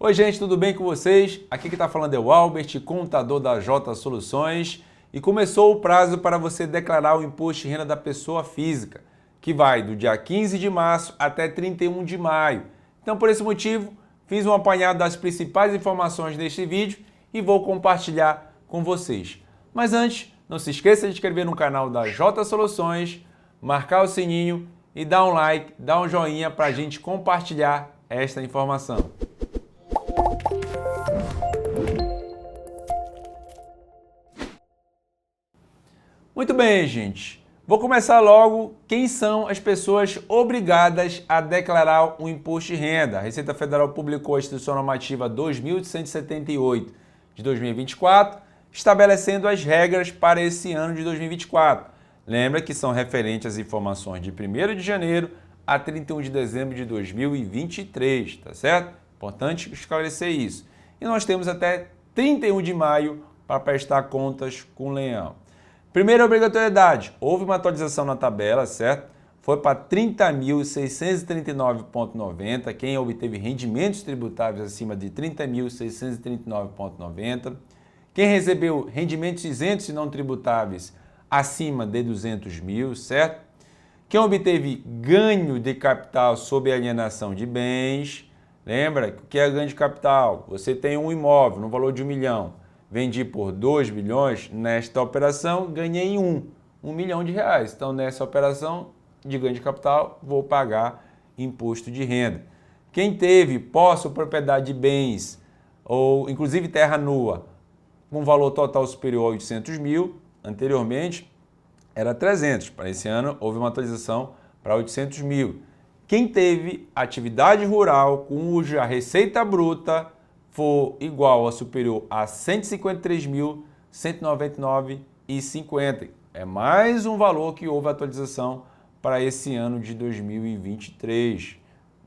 Oi gente, tudo bem com vocês? Aqui que está falando é o Albert, contador da J Soluções, e começou o prazo para você declarar o imposto de renda da pessoa física, que vai do dia 15 de março até 31 de maio. Então, por esse motivo, fiz um apanhado das principais informações deste vídeo e vou compartilhar com vocês. Mas antes, não se esqueça de se inscrever no canal da J Soluções, marcar o sininho e dar um like, dar um joinha para a gente compartilhar esta informação. Muito bem, gente. Vou começar logo. Quem são as pessoas obrigadas a declarar o imposto de renda? A Receita Federal publicou a Instrução Normativa 2178 de 2024, estabelecendo as regras para esse ano de 2024. Lembra que são referentes às informações de 1º de janeiro a 31 de dezembro de 2023, tá certo? Importante esclarecer isso. E nós temos até 31 de maio para prestar contas com o leão. Primeira obrigatoriedade, houve uma atualização na tabela, certo? Foi para 30.639,90, quem obteve rendimentos tributáveis acima de 30.639,90. Quem recebeu rendimentos isentos e não tributáveis acima de 200 mil, certo? Quem obteve ganho de capital sob alienação de bens, lembra o que é ganho de capital? Você tem um imóvel no valor de R$1 milhão. Vendi por 2 milhões, nesta operação ganhei R$1 milhão. Então, nessa operação de ganho de capital, vou pagar imposto de renda. Quem teve posse ou propriedade de bens, ou inclusive terra nua, com valor total superior a 800 mil, anteriormente era 300, para esse ano houve uma atualização para 800 mil. Quem teve atividade rural cuja receita bruta for igual ou superior a R$ 153.199,50. É mais um valor que houve atualização para esse ano de 2023.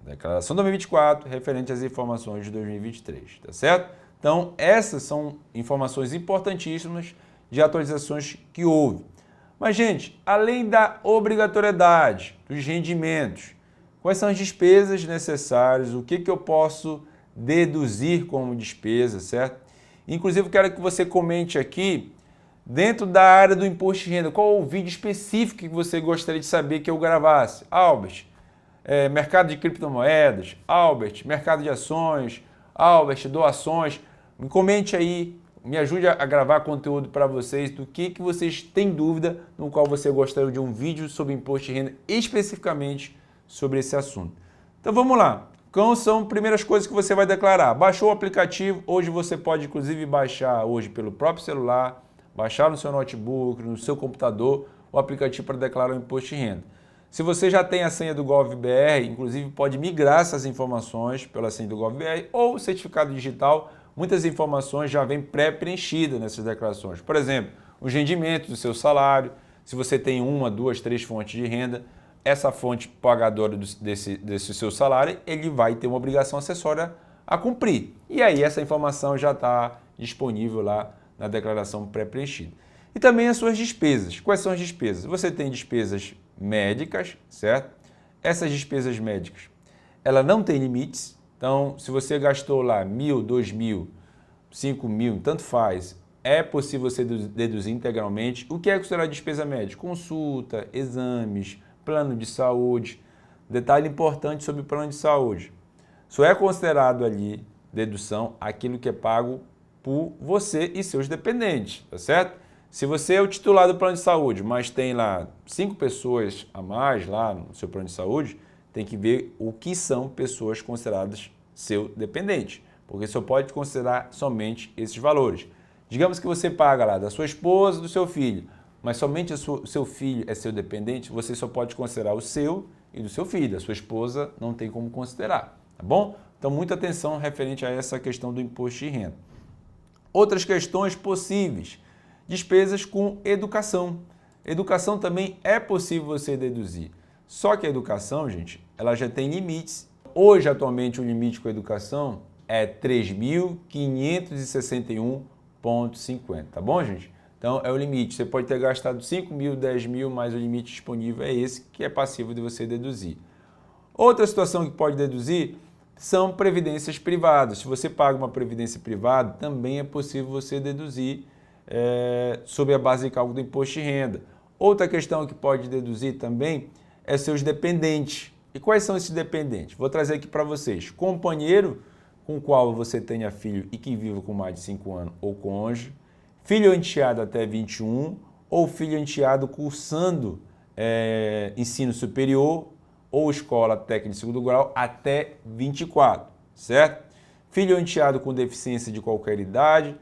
Declaração 2024, referente às informações de 2023, tá certo? Então, essas são informações importantíssimas de atualizações que houve. Mas, gente, além da obrigatoriedade dos rendimentos, quais são as despesas necessárias, o que eu posso deduzir como despesa, certo? Inclusive, eu quero que você comente aqui, dentro da área do imposto de renda, qual o vídeo específico que você gostaria de saber que eu gravasse. Albert, mercado de criptomoedas, Albert, mercado de ações, Albert, doações. Me comente aí, me ajude a gravar conteúdo para vocês do que vocês têm dúvida, no qual você gostaria de um vídeo sobre imposto de renda, especificamente sobre esse assunto. Então vamos lá. Quais são as primeiras coisas que você vai declarar? Baixou o aplicativo, hoje você pode inclusive baixar hoje pelo próprio celular, baixar no seu notebook, no seu computador, o aplicativo para declarar o imposto de renda. Se você já tem a senha do GovBR, inclusive pode migrar essas informações pela senha do GovBR ou certificado digital, muitas informações já vêm pré-preenchidas nessas declarações. Por exemplo, os rendimentos do seu salário, se você tem 1, 2, 3 fontes de renda, essa fonte pagadora desse seu salário, ele vai ter uma obrigação acessória a cumprir. E aí essa informação já está disponível lá na declaração pré-preenchida. E também as suas despesas. Quais são as despesas? Você tem despesas médicas, certo? Essas despesas médicas, ela não tem limites. Então, se você gastou lá 1.000, 2.000, 5.000, tanto faz, é possível você deduzir integralmente. O que é considerado despesa médica? Consulta, exames, plano de saúde. Detalhe importante sobre o plano de saúde. Só é considerado ali dedução aquilo que é pago por você e seus dependentes, tá certo? Se você é o titular do plano de saúde, mas tem lá 5 pessoas a mais lá no seu plano de saúde, tem que ver o que são pessoas consideradas seu dependente, porque só pode considerar somente esses valores. Digamos que você paga lá da sua esposa, do seu filho, mas somente o seu filho é seu dependente, você só pode considerar o seu e do seu filho. A sua esposa não tem como considerar, tá bom? Então, muita atenção referente a essa questão do imposto de renda. Outras questões possíveis, despesas com educação. Educação também é possível você deduzir. Só que a educação, gente, ela já tem limites. Hoje, atualmente, o limite com a educação é R$ 3.561,50, tá bom, gente? Então, é o limite. Você pode ter gastado 5.000, 10.000, mas o limite disponível é esse, que é passível de você deduzir. Outra situação que pode deduzir, são previdências privadas. Se você paga uma previdência privada, também é possível você deduzir sobre a base de cálculo do imposto de renda. Outra questão que pode deduzir também é seus dependentes. E quais são esses dependentes? Vou trazer aqui para vocês. Companheiro com o qual você tenha filho e que viva com mais de 5 anos ou cônjuge, filho enteado até 21 ou filho enteado cursando ensino superior ou escola técnica de segundo grau até 24, certo? Filho enteado com deficiência de qualquer idade,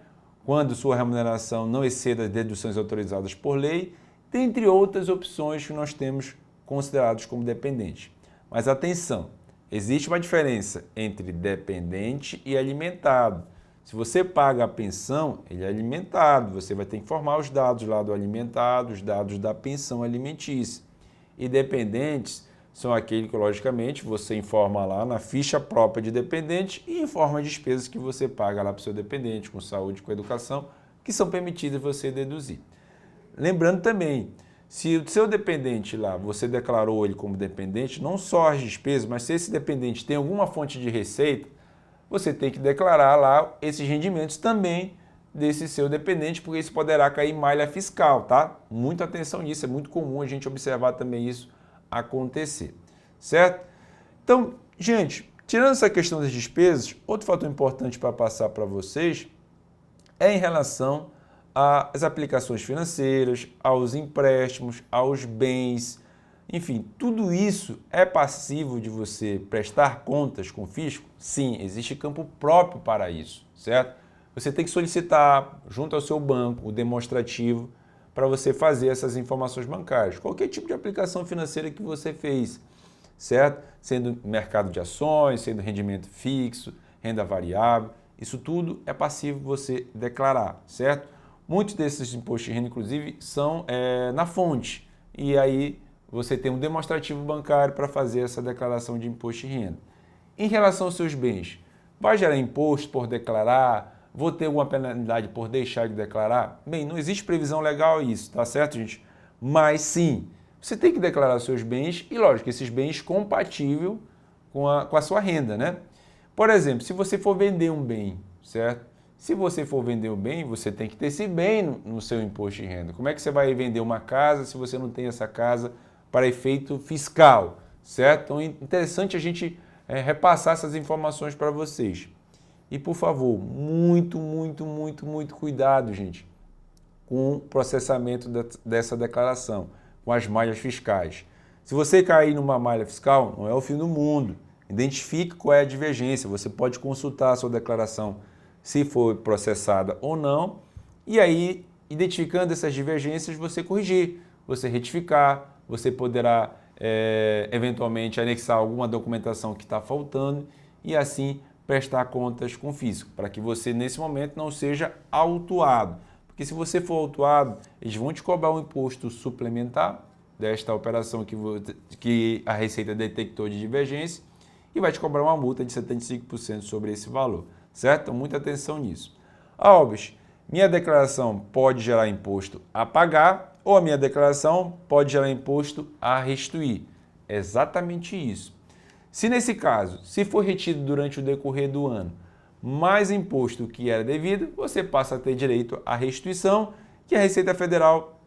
quando sua remuneração não exceda as deduções autorizadas por lei, dentre outras opções que nós temos considerados como dependentes. Mas atenção, existe uma diferença entre dependente e alimentado. Se você paga a pensão, ele é alimentado, você vai ter que informar os dados lá do alimentado, os dados da pensão alimentícia. E dependentes são aqueles que, logicamente, você informa lá na ficha própria de dependente e informa as despesas que você paga lá para o seu dependente, com saúde, com educação, que são permitidas você deduzir. Lembrando também, se o seu dependente lá, você declarou ele como dependente, não só as despesas, mas se esse dependente tem alguma fonte de receita, você tem que declarar lá esses rendimentos também desse seu dependente, porque isso poderá cair em malha fiscal, tá? Muita atenção nisso, é muito comum a gente observar também isso acontecer, certo? Então, gente, tirando essa questão das despesas, outro fator importante para passar para vocês é em relação às aplicações financeiras, aos empréstimos, aos bens, enfim, tudo isso é passível de você prestar contas com o fisco? Sim, existe campo próprio para isso, certo? Você tem que solicitar junto ao seu banco o demonstrativo para você fazer essas informações bancárias. Qualquer tipo de aplicação financeira que você fez, certo? Sendo mercado de ações, sendo rendimento fixo, renda variável, isso tudo é passível você declarar, certo? Muitos desses impostos de renda, inclusive, são na fonte. E aí você tem um demonstrativo bancário para fazer essa declaração de imposto de renda. Em relação aos seus bens, vai gerar imposto por declarar? Vou ter alguma penalidade por deixar de declarar? Bem, não existe previsão legal isso, tá certo, gente? Mas sim, você tem que declarar seus bens e, lógico, esses bens compatíveis com a sua renda, né? Por exemplo, se você for vender um bem, certo? Se você for vender um bem, você tem que ter esse bem no seu imposto de renda. Como é que você vai vender uma casa se você não tem essa casa para efeito fiscal, certo? Então é interessante a gente repassar essas informações para vocês. E, por favor, muito cuidado, gente, com o processamento dessa declaração, com as malhas fiscais. Se você cair numa malha fiscal, não é o fim do mundo. Identifique qual é a divergência. Você pode consultar a sua declaração se for processada ou não. E aí, identificando essas divergências, você corrigir, você retificar, você poderá eventualmente anexar alguma documentação que está faltando e assim prestar contas com o fisco, para que você nesse momento não seja autuado. Porque se você for autuado, eles vão te cobrar um imposto suplementar desta operação que a Receita detectou de divergência e vai te cobrar uma multa de 75% sobre esse valor, certo? Então, muita atenção nisso. Alves, minha declaração pode gerar imposto a pagar ou a minha declaração pode gerar imposto a restituir. É exatamente isso. Se nesse caso, se for retido durante o decorrer do ano mais imposto que era devido, você passa a ter direito à restituição, que a Receita Federal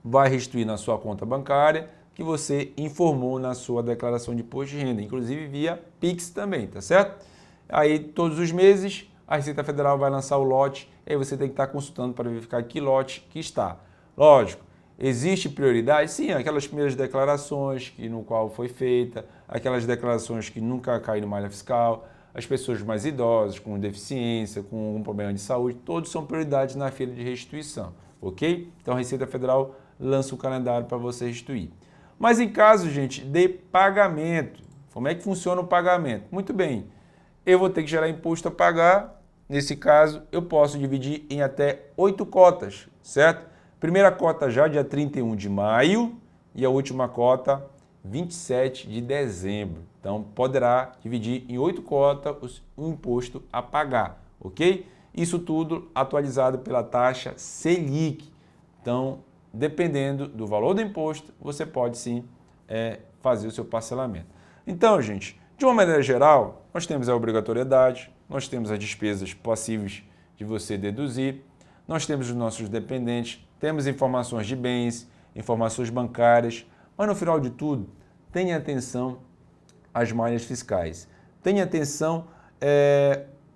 vai restituir na sua conta bancária, que você informou na sua declaração de imposto de renda, inclusive via Pix também, tá certo? Aí, todos os meses, a Receita Federal vai lançar o lote, e aí você tem que estar consultando para verificar que lote que está. Lógico, existe prioridade? Sim, aquelas primeiras declarações no qual foi feita, aquelas declarações que nunca caíram em malha fiscal, as pessoas mais idosas, com deficiência, com um problema de saúde, todos são prioridades na fila de restituição, ok? Então a Receita Federal lança o calendário para você restituir. Mas em caso, gente, de pagamento, como é que funciona o pagamento? Muito bem, eu vou ter que gerar imposto a pagar, nesse caso eu posso dividir em até 8 cotas, certo? Primeira cota já dia 31 de maio e a última cota 27 de dezembro. Então, poderá dividir em 8 cotas o imposto a pagar, ok? Isso tudo atualizado pela taxa Selic. Então, dependendo do valor do imposto, você pode sim fazer o seu parcelamento. Então, gente, de De uma maneira geral, nós temos a obrigatoriedade, nós temos as despesas passíveis de você deduzir, nós temos os nossos dependentes, temos informações de bens, informações bancárias, mas no final de tudo, tenha atenção às malhas fiscais. Tenha atenção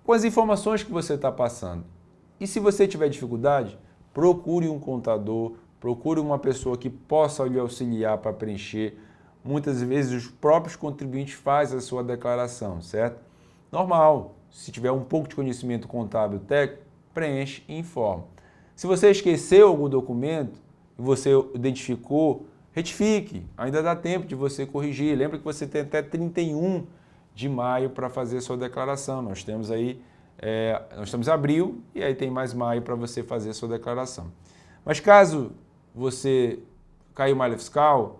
com as informações que você está passando. E se você tiver dificuldade, procure um contador, procure uma pessoa que possa lhe auxiliar para preencher. Muitas vezes os próprios contribuintes fazem a sua declaração, certo? Normal, se tiver um pouco de conhecimento contábil técnico, preenche e informa. Se você esqueceu algum documento e você identificou, retifique, ainda dá tempo de você corrigir. Lembra que você tem até 31 de maio para fazer a sua declaração. Nós temos aí, nós estamos em abril e aí tem mais maio para você fazer a sua declaração. Mas caso você caiu malha fiscal,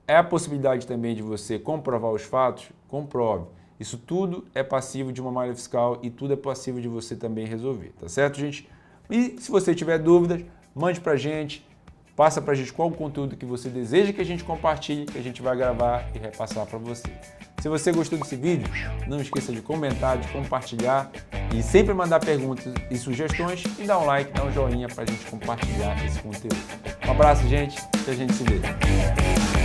é a possibilidade também de você comprovar os fatos? Comprove. Isso tudo é passivo de uma malha fiscal e tudo é passivo de você também resolver, tá certo, gente? E se você tiver dúvidas, mande pra gente, passa pra gente qual o conteúdo que você deseja que a gente compartilhe, que a gente vai gravar e repassar para você. Se você gostou desse vídeo, não esqueça de comentar, de compartilhar e sempre mandar perguntas e sugestões e dar um like, dar um joinha pra gente compartilhar esse conteúdo. Um abraço, gente, e a gente se vê.